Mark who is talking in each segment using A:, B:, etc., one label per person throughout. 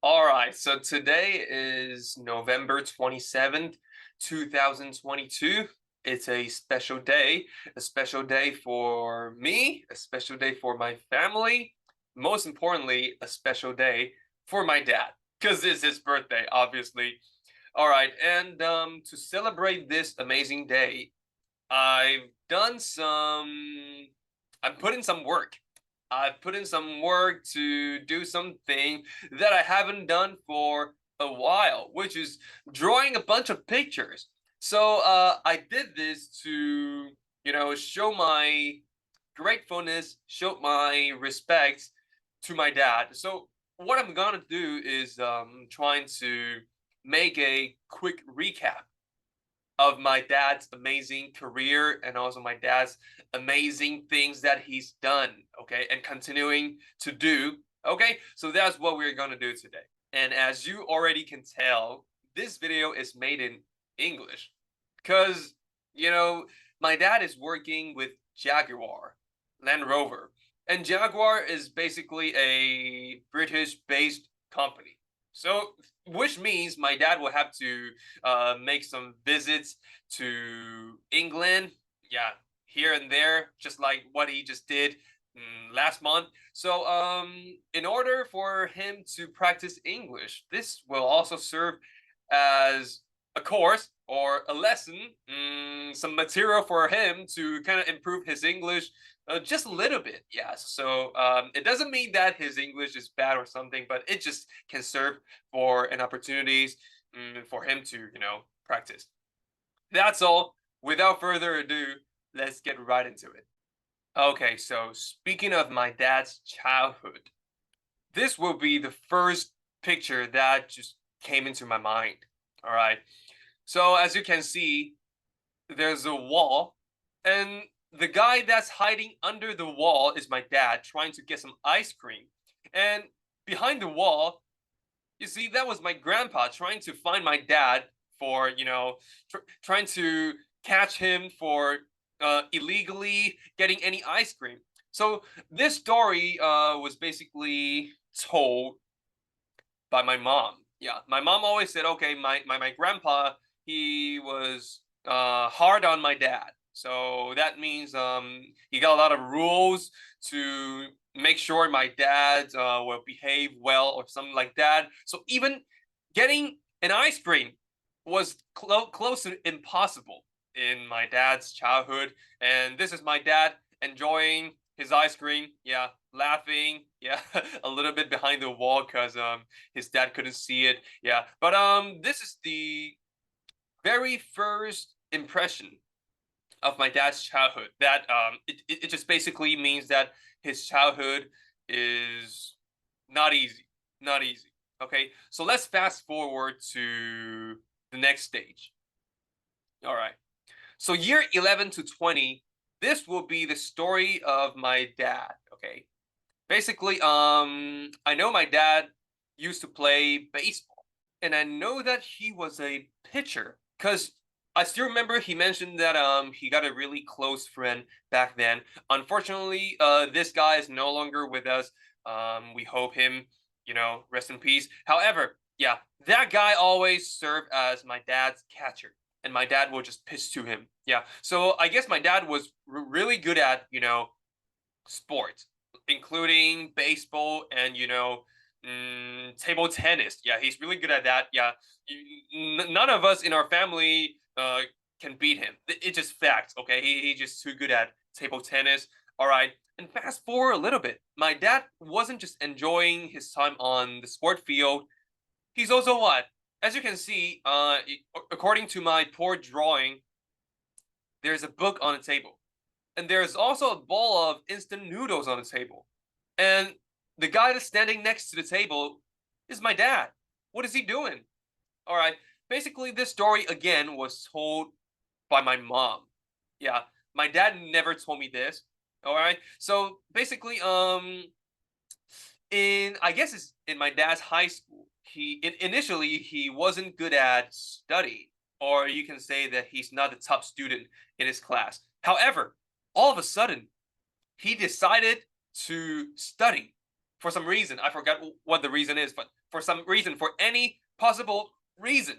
A: All right, so today is November 27th, 2022. It's a special day for me, a special day for my family, most importantly, a special day for my dad, because it's his birthday, obviously. All right, and to celebrate this amazing day, I've done some, I'm putting some work. I've put in some work to do something that I haven't done for a while, which is drawing a bunch of pictures. So I did this to, show my gratefulness, show my respect to my dad. So what I'm gonna do is trying to make a quick recap of my dad's amazing career and also my dad's amazing things that he's done, okay, and continuing to do. Okay, so that's what we're gonna do today. And as you already can tell, this video is made in English because, you know, my dad is working with Jaguar Land Rover, and Jaguar is basically a British based company. So, which means my dad will have to make some visits to England, yeah, here and there, just like what he just did last month. So, in order for him to practice English, this will also serve as a course or a lesson, some material for him to kind of improve his English just a little bit. Yeah. So it doesn't mean that his English is bad or something, but it just can serve for an opportunities for him to, practice. That's all. Without further ado, let's get right into it. Okay, so speaking of my dad's childhood, this will be the first picture that just came into my mind. All right. So as you can see, there's a wall, and the guy that's hiding under the wall is my dad trying to get some ice cream. And behind the wall, you see, that was my grandpa trying to find my dad for, trying to catch him for illegally getting any ice cream. So this story was basically told by my mom. Yeah, my mom always said, okay, my grandpa, he was hard on my dad. So that means he got a lot of rules to make sure my dad will behave well or something like that. So even getting an ice cream was close to impossible in my dad's childhood. And this is my dad enjoying his ice cream. Yeah, laughing. Yeah, a little bit behind the wall because his dad couldn't see it. Yeah, but this is the very first impression of my dad's childhood. That it just basically means that his childhood is not easy, not easy. Okay, so let's fast forward to the next stage. All right. So year 11 to 20, this will be the story of my dad, okay? Basically, I know my dad used to play baseball, and I know that he was a pitcher because I still remember he mentioned that he got a really close friend back then. Unfortunately, this guy is no longer with us. We hope him, rest in peace. However, yeah, that guy always served as my dad's catcher, and my dad will just pitch to him. Yeah, so I guess my dad was really good at sports, including baseball and table tennis. Yeah, he's really good at that. Yeah, none of us in our family can beat him. It's just facts. Okay, he's just too good at table tennis. All right. And fast forward a little bit, my dad wasn't just enjoying his time on the sport field. He's also what? As you can see, according to my poor drawing, there's a book on the table. And there's also a bowl of instant noodles on the table. And the guy that's standing next to the table is my dad. What is he doing? All right. Basically, this story again was told by my mom. Yeah, my dad never told me this. All right. So basically, in I guess it's in my dad's high school. Initially he wasn't good at study, or you can say that he's not the top student in his class. However, all of a sudden, he decided to study for some reason. I forgot what the reason is, but for some reason, for any possible reason,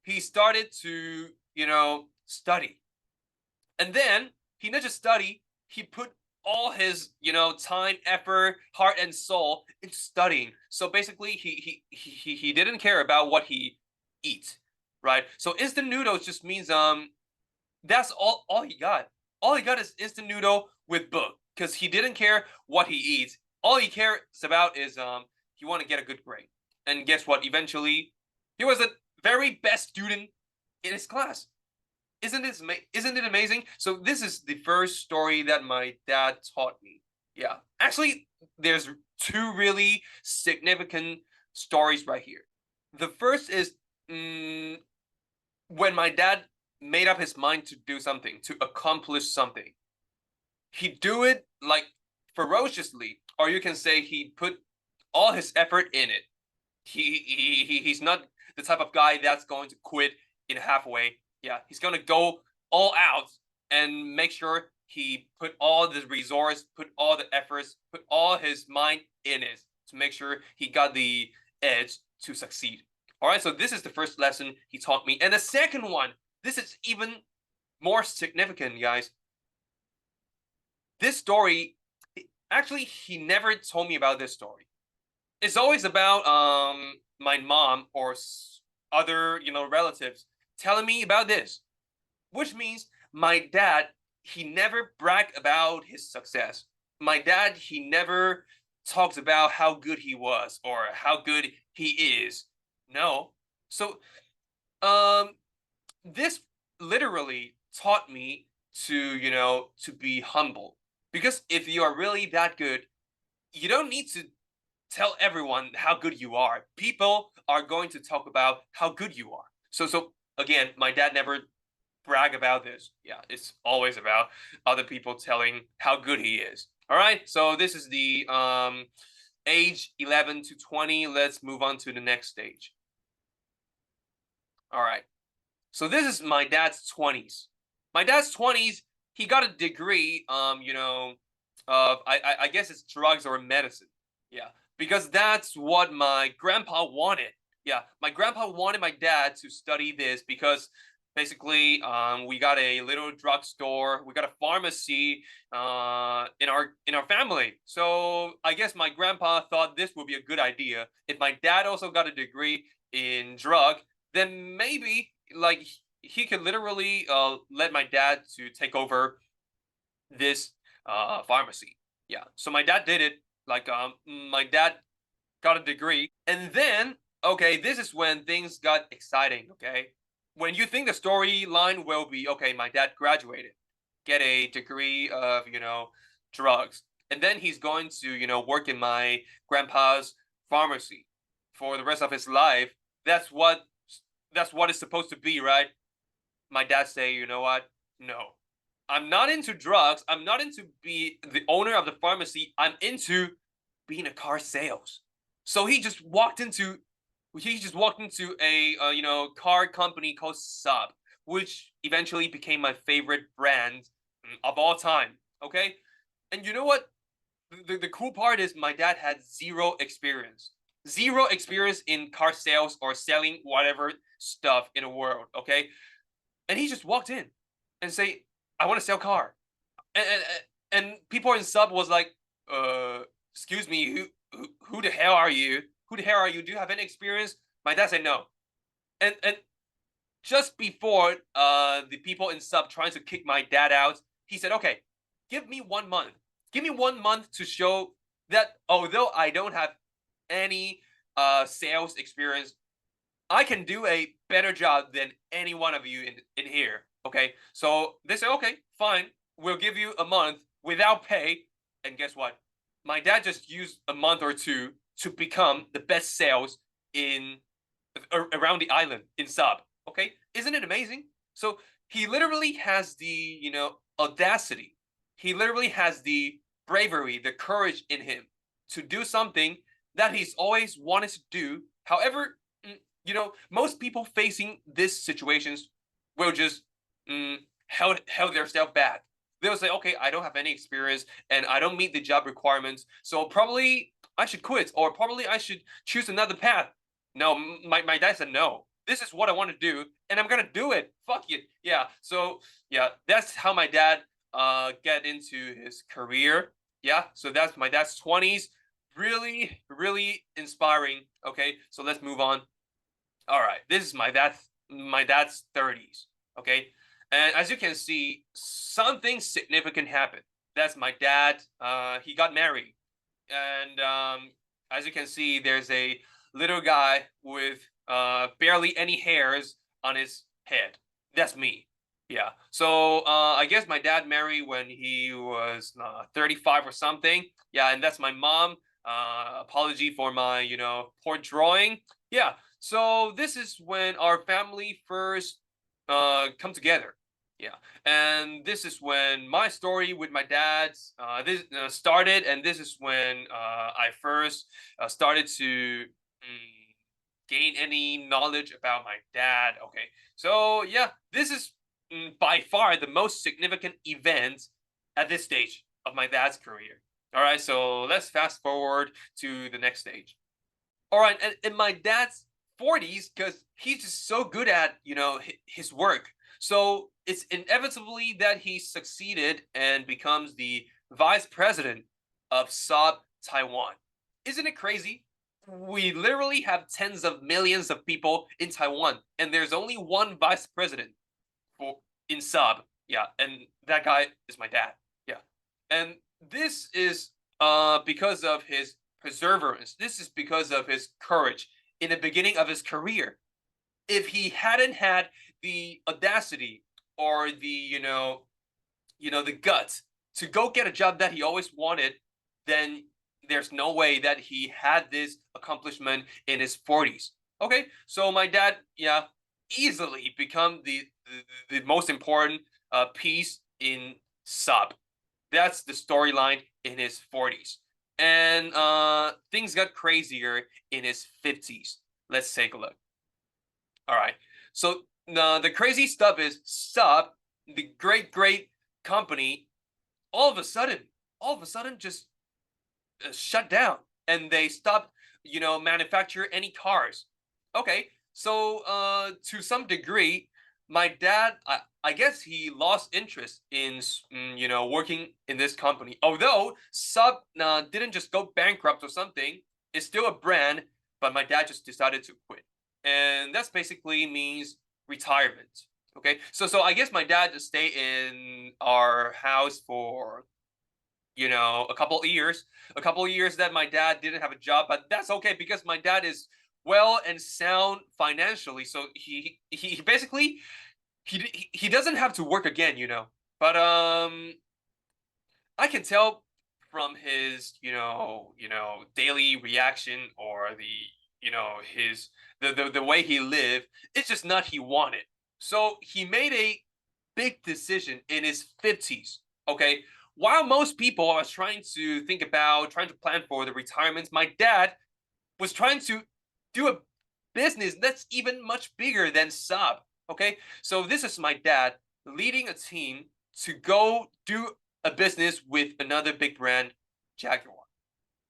A: he started to, study. And then he not just study, he put all his, time, effort, heart, and soul into studying. So basically, he didn't care about what he eats, right? So instant noodles just means that's all he got. All he got is instant noodle with book because he didn't care what he eats. All he cares about is he want to get a good grade. And guess what? Eventually, he was the very best student in his class. Isn't it amazing? So this is the first story that my dad taught me. Yeah, actually, there's two really significant stories right here. The first is when my dad made up his mind to do something, to accomplish something. He'd do it like ferociously, or you can say he put all his effort in it. He's not the type of guy that's going to quit in halfway. Yeah, he's gonna go all out and make sure he put all the resource, put all the efforts, put all his mind in it to make sure he got the edge to succeed. All right, so this is the first lesson he taught me. And the second one, this is even more significant, guys. This story, actually, he never told me about this story. It's always about my mom or other, relatives telling me about this, which means my dad, he never bragged about his success. My dad, he never talks about how good he was or how good he is. No. So this literally taught me to, to be humble. Because if you are really that good, you don't need to tell everyone how good you are. People are going to talk about how good you are. So again, my dad never brag about this. Yeah, it's always about other people telling how good he is. All right, so this is the age 11 to 20. Let's move on to the next stage. All right, so this is my dad's 20s. My dad's 20s, he got a degree, of I guess it's drugs or medicine. Yeah, because that's what my grandpa wanted. Yeah, my grandpa wanted my dad to study this because basically we got a little drugstore, we got a pharmacy in our family. So I guess my grandpa thought this would be a good idea. If my dad also got a degree in drug, then maybe like he could literally let my dad to take over this pharmacy. Yeah, so my dad did it. Like my dad got a degree, and then okay, this is when things got exciting. Okay, when you think the storyline will be okay, my dad graduated, get a degree of drugs, and then he's going to work in my grandpa's pharmacy for the rest of his life. That's what it's supposed to be, right? My dad say, you know what? No, I'm not into drugs. I'm not into be the owner of the pharmacy. I'm into being a car sales. So he just walked into a car company called Saab, which eventually became my favorite brand of all time. Okay, and you know what? The cool part is my dad had zero experience in car sales or selling whatever stuff in the world. Okay, and he just walked in and say, "I want to sell car," and people in Sub was like, excuse me, who the hell are you? Who the hell are you? Do you have any experience?" My dad said no, and just before the people in Sub trying to kick my dad out, he said, "Okay, give me 1 month. Give me 1 month to show that although I don't have any sales experience, I can do a better job than any one of you in here." Okay, so they say, "Okay, fine, we'll give you a month without pay." And guess what? My dad just used a month or two to become the best sales in around the island in Sub. Okay, isn't it amazing? So he literally has the audacity. He literally has the bravery, the courage in him to do something that he's always wanted to do. However, most people facing these situations will just held themselves back. They'll say, "Okay, I don't have any experience and I don't meet the job requirements, so probably I should quit, or probably I should choose another path. No, my dad said no. This is what I want to do, and I'm gonna do it. Fuck it. Yeah. So yeah, that's how my dad get into his career. Yeah. So that's my dad's 20s. Really, really inspiring. Okay. So let's move on. All right. This is my dad's 30s. Okay. And as you can see, something significant happened. That's my dad. He got married, and as you can see, there's a little guy with barely any hairs on his head. That's me. Yeah. So I guess my dad married when he was 35 or something. Yeah, and that's my mom. Apology for my poor drawing. Yeah. So this is when our family first come together. Yeah, and this is when my story with my dad's this started, and this is when I first started to gain any knowledge about my dad. Okay, so yeah, this is by far the most significant event at this stage of my dad's career. All right, so let's fast forward to the next stage. All right, and in my dad's 40s, because he's just so good at his work, so it's inevitably that he succeeded and becomes the vice president of Saab Taiwan. Isn't it crazy? We literally have tens of millions of people in Taiwan, and there's only one vice president for in Saab. Yeah, and that guy is my dad. Yeah, and this is because of his perseverance. This is because of his courage in the beginning of his career. If he hadn't had the audacity or the guts to go get a job that he always wanted, then there's no way that he had this accomplishment in his 40s. Okay, so my dad, yeah, easily become the most important piece in Sub. That's the storyline in his 40s. And things got crazier in his 50s. Let's take a look. All right. So the crazy stuff is Sub, the great company, all of a sudden just shut down, and they stopped manufacture any cars. Okay, so to some degree, my dad, I guess he lost interest in working in this company, although Sub didn't just go bankrupt or something. It's still a brand, but my dad just decided to quit, and that's basically means retirement. Okay, so I guess my dad just stayed in our house for a couple of years that my dad didn't have a job, but that's okay because my dad is well and sound financially, so he basically he doesn't have to work again, but I can tell from his daily reaction, or his the way he lived, it's just not he wanted. So he made a big decision in his 50s. Okay, while most people are trying to trying to plan for the retirements, my dad was trying to do a business that's even much bigger than Sub. Okay, so this is my dad leading a team to go do a business with another big brand, Jaguar,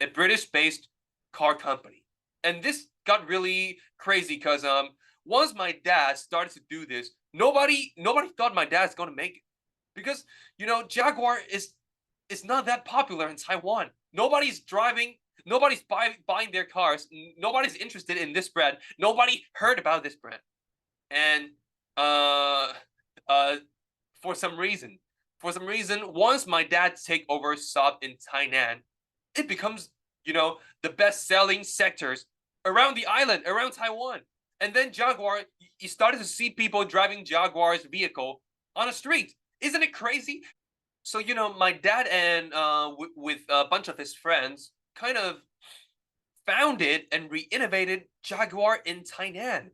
A: a British-based car company. And this got really crazy because once my dad started to do this, nobody thought my dad's going to make it, because Jaguar is not that popular in Taiwan. Nobody's driving, nobody's buying their cars, nobody's interested in this brand, nobody heard about this brand. And uh uh for some reason, once my dad take over Saab in Tainan, it becomes the best selling sectors around the island, around Taiwan. And then Jaguar, you started to see people driving Jaguar's vehicle on the street. Isn't it crazy? So my dad and with a bunch of his friends kind of founded and re-innovated Jaguar in Tainan,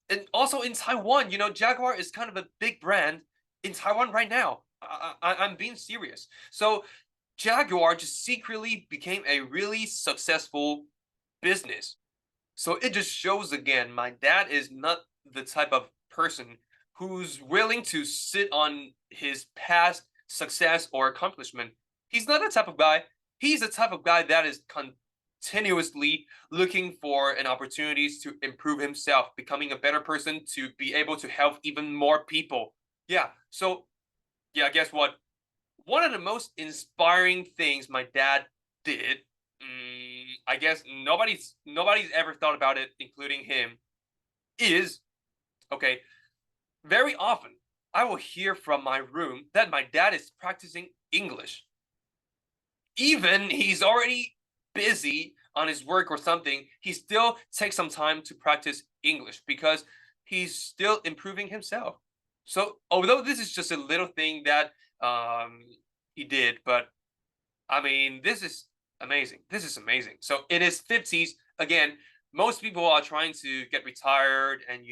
A: and also in Taiwan. Jaguar is kind of a big brand in Taiwan right now. I'm being serious. So Jaguar just secretly became a really successful business. So it just shows again, my dad is not the type of person who's willing to sit on his past success or accomplishment. He's not that type of guy. He's the type of guy that is continuously looking for an opportunities to improve himself, becoming a better person to be able to help even more people. Yeah. So yeah, guess what? One of the most inspiring things my dad did, I guess nobody's ever thought about it, including him, is okay. Very often, I will hear from my room that my dad is practicing English. Even he's already busy on his work or something, he still takes some time to practice English because he's still improving himself. So, although this is just a little thing that um, he did, but I mean, this is amazing. This is amazing. So, in his 50s, again, most people are trying to get retired and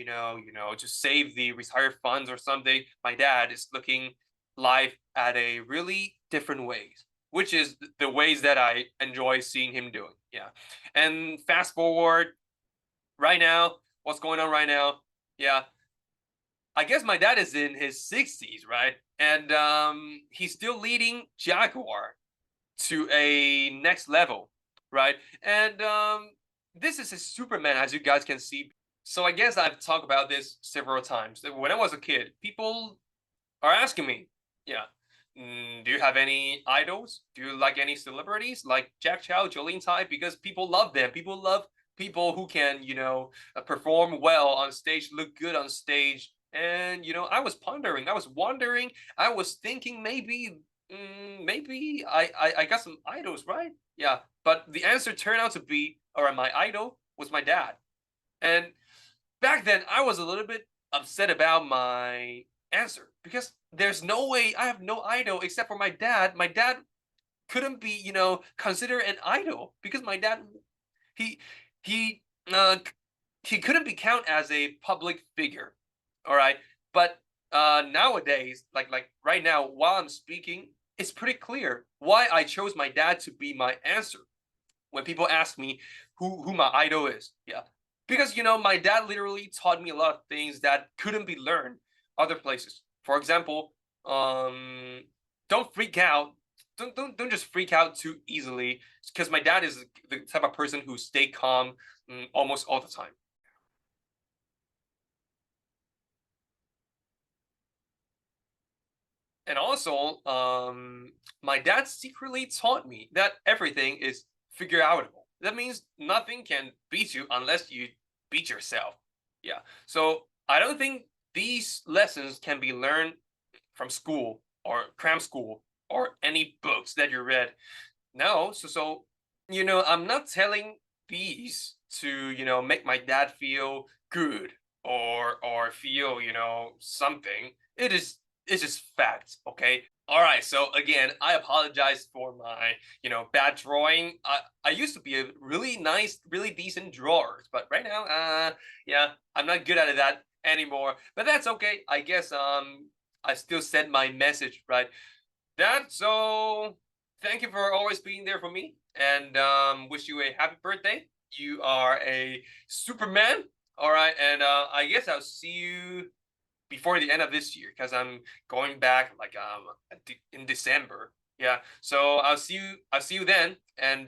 A: just save the retired funds or something. My dad is looking life at a really different ways, which is the ways that I enjoy seeing him doing. Yeah. And fast forward right now, what's going on right now? Yeah. I guess my dad is in his 60s, right? And he's still leading Jaguar to a next level, right? And this is a Superman, as you guys can see. So I guess I've talked about this several times. When I was a kid, people are asking me, yeah, do you have any idols? Do you like any celebrities like Jack Chow, Jolene Tai? Because people love them. People love people who can, perform well on stage, look good on stage. And I was pondering, I was wondering, I was thinking maybe I got some idols, right? Yeah, but the answer turned out to be, all right, my idol was my dad. And back then, I was a little bit upset about my answer because there's no way I have no idol except for my dad. My dad couldn't be, considered an idol because my dad, he he uh he couldn't be counted as a public figure. All right, but nowadays, like right now, while I'm speaking, it's pretty clear why I chose my dad to be my answer when people ask me who my idol is. Yeah, because my dad literally taught me a lot of things that couldn't be learned other places. For example, don't freak out. Don't just freak out too easily because my dad is the type of person who stay calm almost all the time. And also, my dad secretly taught me that everything is figure outable. That means nothing can beat you unless you beat yourself. Yeah. So I don't think these lessons can be learned from school or cram school or any books that you read. No. So I'm not telling these to make my dad feel good or feel something. It's just facts, okay? All right, so again, I apologize for my, bad drawing. I used to be a really nice, really decent drawer, but right now, yeah, I'm not good at that anymore. But that's okay. I guess I still send my message, right? Dad, so thank you for always being there for me, and wish you a happy birthday. You are a Superman. All right, and I guess I'll see you before the end of this year because I'm going back like in December. Yeah. So I'll see you then. And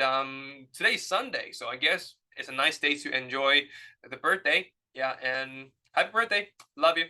A: today's Sunday, so I guess it's a nice day to enjoy the birthday. Yeah, and happy birthday. Love you.